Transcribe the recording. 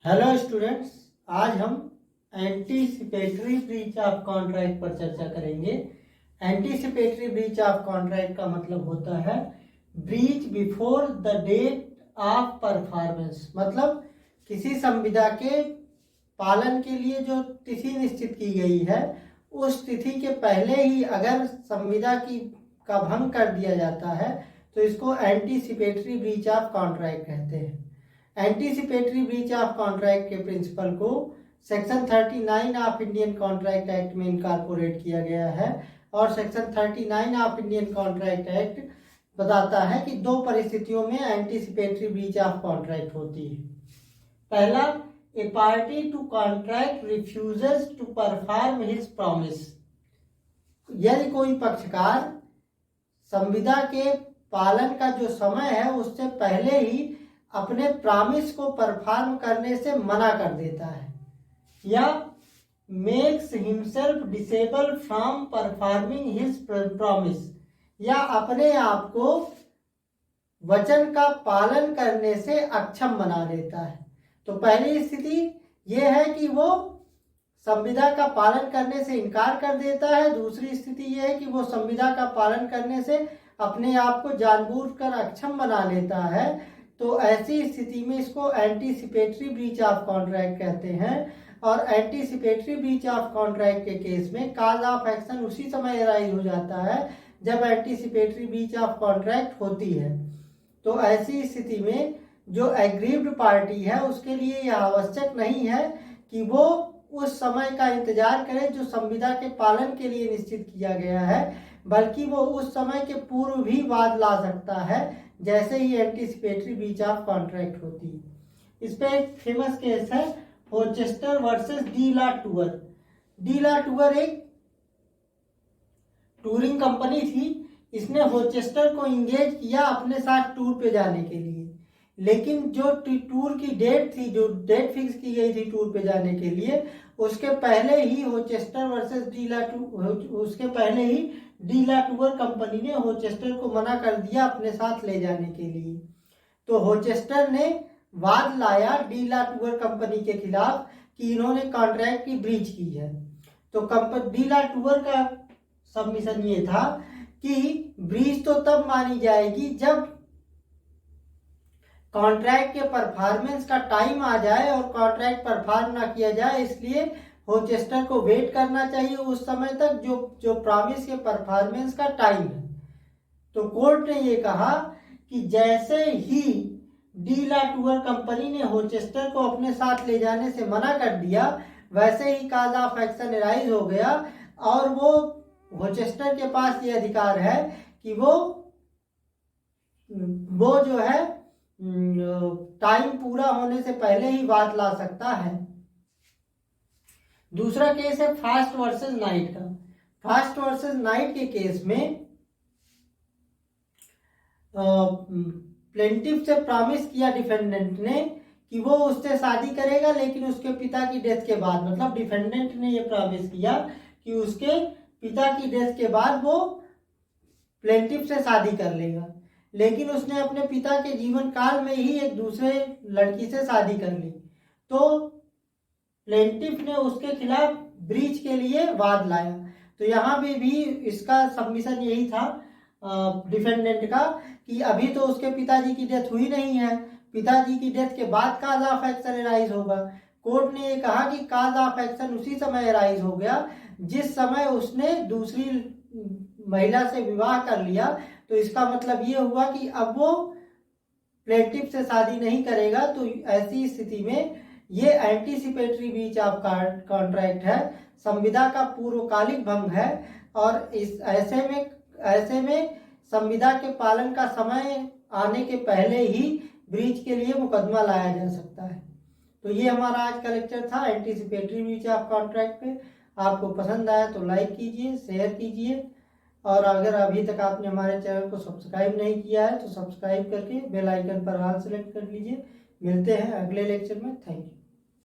Hello students, आज हम anticipatory breach of contract पर चर्चा करेंगे। एंटीसिपेटरी ब्रीच ऑफ कॉन्ट्रैक्ट का मतलब होता है breach before the date of performance. मतलब किसी संविदा के पालन के लिए जो तिथि निश्चित की गई है उस तिथि के पहले ही अगर संविदा का भंग कर दिया जाता है तो इसको एंटीसिपेटरी ब्रीच ऑफ कॉन्ट्रैक्ट कहते हैं। एंटीसिपेटरी ब्रीच ऑफ कॉन्ट्रैक्ट के प्रिंसिपल को section 39 of Indian contract act में इनकॉर्पोरेट किया गया है और section 39 of Indian contract act बताता है कि दो परिस्थितियों में एंटीसिपेटरी ब्रीच ऑफ कॉन्ट्रैक्ट होती है। पहला, a party to contract refuses to perform his promise. यदि कोई पक्षकार संविदा के पालन का जो समय है उससे पहले ही अपने प्रॉमिस को परफॉर्म करने से मना कर देता है या makes himself disable from performing his promise, या अपने आप को वचन का पालन करने से अक्षम बना देता है। तो पहली स्थिति यह है कि वो संविदा का पालन करने से इनकार कर देता है। दूसरी स्थिति यह है कि वो संविदा का पालन करने से अपने आप को जानबूझकर अक्षम बना लेता है। तो ऐसी स्थिति में इसको एंटीसिपेटरी ब्रीच ऑफ कॉन्ट्रैक्ट कहते हैं। और एंटीसिपेटरी ब्रीच ऑफ कॉन्ट्रैक्ट के केस में कॉज ऑफ एक्शन उसी समय अराइज हो जाता है जब एंटीसिपेटरी ब्रीच ऑफ कॉन्ट्रैक्ट होती है। तो ऐसी स्थिति में जो एग्रीव्ड पार्टी है उसके लिए यह आवश्यक नहीं है कि वो उस समय का इंतजार करे जो संविदा के पालन के लिए निश्चित किया गया है, बल्कि वो उस समय के पूर्व भी वाद ला सकता है जैसे ही एंटीसिपेटरी ब्रीच ऑफ कॉन्ट्रैक्ट होती है। इस पे एक फेमस केस है होचेस्टर वर्सेस डी ला टूर। डी ला टूर एक टूरिंग कंपनी थी। इसने होचेस्टर को इंगेज किया अपने साथ टूर पे जाने के लिए, लेकिन जो टूर की डेट थी, जो डेट फिक्स की गई थी टूर पे जाने के लिए, उसके पहले ही होचेस्टर वर्सेस उसके पहले ही डी ला टूर कंपनी ने होचेस्टर को मना कर दिया अपने साथ ले जाने के लिए। तो होचेस्टर ने वाद लाया डी ला टूर कंपनी के खिलाफ कि इन्होंने कॉन्ट्रैक्ट की ब्रीच की है। तो डी ला टूर का सबमिशन ये था कि ब्रीच तो तब मानी जाएगी जब कॉन्ट्रैक्ट के परफॉर्मेंस का टाइम आ जाए और कॉन्ट्रैक्ट परफॉर्म ना किया जाए, इसलिए होचेस्टर को वेट करना चाहिए उस समय तक जो प्रॉमिस के परफॉर्मेंस का टाइम है। तो कोर्ट ने ये कहा कि जैसे ही डी ला टूर कंपनी ने होचेस्टर को अपने साथ ले जाने से मना कर दिया, वैसे ही कॉज ऑफ एक्शन अराइज हो गया और वो होचेस्टर के पास ये अधिकार है कि वो जो है टाइम पूरा होने से पहले ही वाद ला सकता है। दूसरा केस है फास्ट वर्सेस नाइट का। फास्ट वर्सेस नाइट के केस में प्लेंटिफ से प्रॉमिस किया डिफेंडेंट ने कि वो उससे शादी करेगा, लेकिन उसके पिता की डेथ के बाद, मतलब डिफेंडेंट ने ये प्रॉमिस किया कि उसके पिता की डेथ के बाद वो प्लेंटिफ से शादी कर लेगा, लेकिन उसने अपने पिता के जीवन काल में ही एक दूसरे लड़की से शादी कर ली। तो प्लेंटिफ ने उसके खिलाफ ब्रीच के लिए वाद लाया। तो यहाँ भी इसका सबमिशन यही था डिफेंडेंट का कि अभी तो उसके पिताजी की डेथ हुई नहीं है, पिताजी की डेथ के बाद कॉज ऑफ एक्शन अराइज होगा। कोर्ट ने ये कहा कि कॉज ऑफ एक्शन उसी समय अराइज हो गया जिस समय उसने दूसरी महिला से विवाह कर लिया। तो इसका मतलब ये हुआ कि अब वो प्लेंटिफ से शादी नहीं करेगा। तो ऐसी स्थिति में ये एंटीसिपेटरी ब्रीच ऑफ कॉन्ट्रैक्ट है, संविदा का पूर्वकालिक भंग है और इस ऐसे में संविदा के पालन का समय आने के पहले ही ब्रीच के लिए मुकदमा लाया जा सकता है। तो ये हमारा आज का लेक्चर था एंटीसिपेटरी ब्रीच ऑफ कॉन्ट्रैक्ट पे। आपको पसंद आया तो लाइक कीजिए, शेयर कीजिए, और अगर अभी तक आपने हमारे चैनल को सब्सक्राइब नहीं किया है तो सब्सक्राइब करके बेल आइकन पर ऑल सेलेक्ट कर लीजिए। मिलते हैं अगले लेक्चर में। Thank you.